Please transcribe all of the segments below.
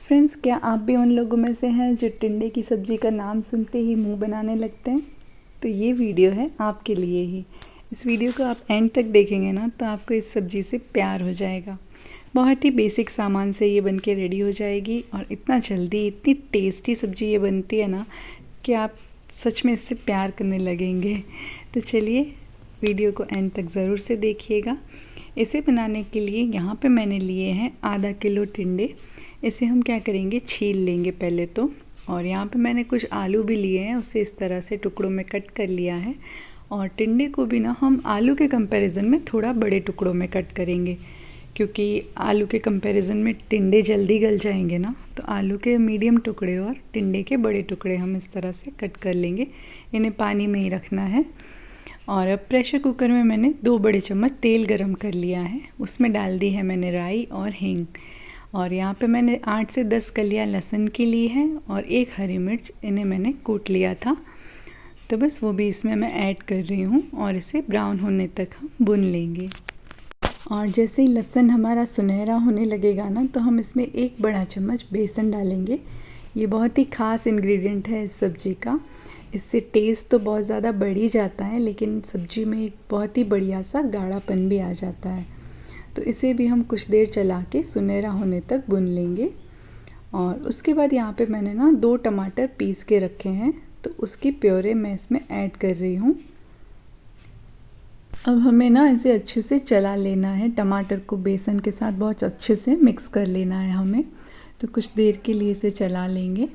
Friends, क्या आप भी उन लोगों में से हैं जो टिंडे की सब्ज़ी का नाम सुनते ही मुंह बनाने लगते हैं? तो ये वीडियो है आपके लिए ही। इस वीडियो को आप एंड तक देखेंगे ना तो आपको इस सब्ज़ी से प्यार हो जाएगा। बहुत ही बेसिक सामान से ये बन के रेडी हो जाएगी और इतना जल्दी इतनी टेस्टी सब्ज़ी ये बनती है ना कि आप सच में इससे प्यार करने लगेंगे। तो चलिए वीडियो को एंड तक ज़रूर से देखिएगा। इसे बनाने के लिए यहाँ पे मैंने लिए हैं आधा किलो टिंडे। इसे हम क्या करेंगे, छील लेंगे पहले तो। और यहाँ पे मैंने कुछ आलू भी लिए हैं, उसे इस तरह से टुकड़ों में कट कर लिया है। और टिंडे को भी ना हम आलू के कंपैरिजन में थोड़ा बड़े टुकड़ों में कट करेंगे, क्योंकि आलू के कंपैरिजन में टिंडे जल्दी गल जाएंगे ना। तो आलू के मीडियम टुकड़े और टिंडे के बड़े टुकड़े हम इस तरह से कट कर लेंगे। इन्हें पानी में ही रखना है। और अब प्रेशर कुकर में मैंने 2 बड़े चम्मच तेल गरम कर लिया है। उसमें डाल दी है मैंने राई और हींग। और यहाँ पे मैंने 8 से 10 कलियाँ लहसुन की ली है और 1 हरी मिर्च, इन्हें मैंने कूट लिया था। तो बस वो भी इसमें मैं ऐड कर रही हूँ और इसे ब्राउन होने तक हम भून लेंगे। और जैसे ही लहसुन हमारा सुनहरा होने लगेगा ना तो हम इसमें 1 बड़ा चम्मच बेसन डालेंगे। ये बहुत ही ख़ास इंग्रेडिएंट है इस सब्ज़ी का। इससे टेस्ट तो बहुत ज़्यादा बढ़ ही जाता है, लेकिन सब्ज़ी में एक बहुत ही बढ़िया सा गाढ़ापन भी आ जाता है। तो इसे भी हम कुछ देर चला के सुनहरा होने तक भून लेंगे। और उसके बाद यहाँ पे मैंने ना 2 टमाटर पीस के रखे हैं, तो उसकी प्योरे मैं इसमें ऐड कर रही हूँ। अब हमें ना इसे अच्छे से चला लेना है। टमाटर को बेसन के साथ बहुत अच्छे से मिक्स कर लेना है हमें। तो कुछ देर के लिए इसे चला लेंगे।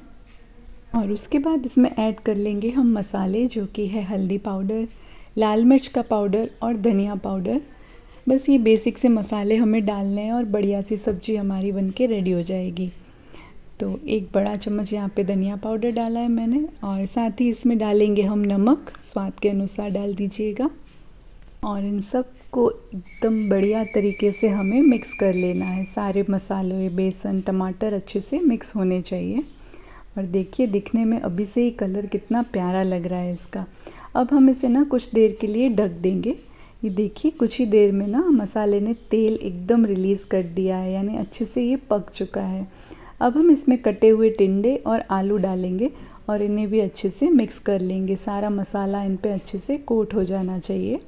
और उसके बाद इसमें ऐड कर लेंगे हम मसाले, जो कि है हल्दी पाउडर, लाल मिर्च का पाउडर और धनिया पाउडर। बस ये बेसिक से मसाले हमें डालने हैं और बढ़िया सी सब्ज़ी हमारी बनके रेडी हो जाएगी। तो 1 बड़ा चम्मच यहाँ पे धनिया पाउडर डाला है मैंने, और साथ ही इसमें डालेंगे हम नमक, स्वाद के अनुसार डाल दीजिएगा। और इन सब को एकदम बढ़िया तरीके से हमें मिक्स कर लेना है। सारे मसाले, बेसन, टमाटर अच्छे से मिक्स होने चाहिए। और देखिए, दिखने में अभी से ही कलर कितना प्यारा लग रहा है इसका। अब हम इसे ना कुछ देर के लिए ढक देंगे। ये देखिए, कुछ ही देर में ना मसाले ने तेल एकदम रिलीज़ कर दिया है, यानी अच्छे से ये पक चुका है। अब हम इसमें कटे हुए टिंडे और आलू डालेंगे और इन्हें भी अच्छे से मिक्स कर लेंगे। सारा मसाला इन पे अच्छे से कोट हो जाना चाहिए।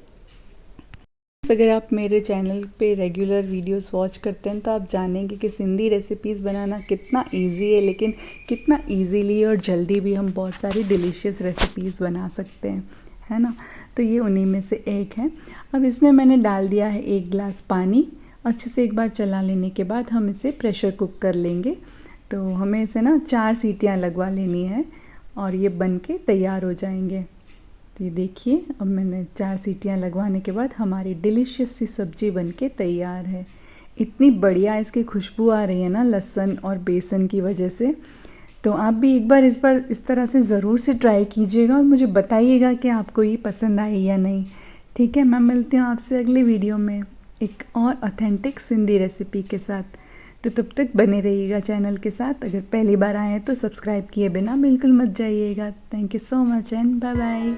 अगर आप मेरे चैनल पे रेगुलर वीडियोस वॉच करते हैं तो आप जानेंगे कि सिंधी रेसिपीज़ बनाना कितना इजी है, लेकिन कितना इजीली और जल्दी भी हम बहुत सारी डिलीशियस रेसिपीज़ बना सकते हैं, है ना। तो ये उन्हीं में से एक है। अब इसमें मैंने डाल दिया है 1 गिलास पानी। अच्छे से एक बार चला लेने के बाद हम इसे प्रेशर कुक कर लेंगे। तो हमें इसे ना 4 सीटियाँ लगवा लेनी है और ये बन के तैयार हो जाएंगे। तो ये देखिए, अब मैंने 4 सीटियाँ लगवाने के बाद हमारी डिलीशियस सी सब्ज़ी बनके तैयार है। इतनी बढ़िया इसकी खुशबू आ रही है ना लहसुन और बेसन की वजह से। तो आप भी एक बार इस तरह से ज़रूर से ट्राई कीजिएगा और मुझे बताइएगा कि आपको ये पसंद आई या नहीं। ठीक है, मैं मिलती हूँ आपसे अगली वीडियो में एक और ऑथेंटिक सिंधी रेसिपी के साथ। तो तब तक बने रहिएगा चैनल के साथ। अगर पहली बार आए हैं तो सब्सक्राइब किए बिना बिल्कुल मत जाइएगा। Thank you so much and bye bye.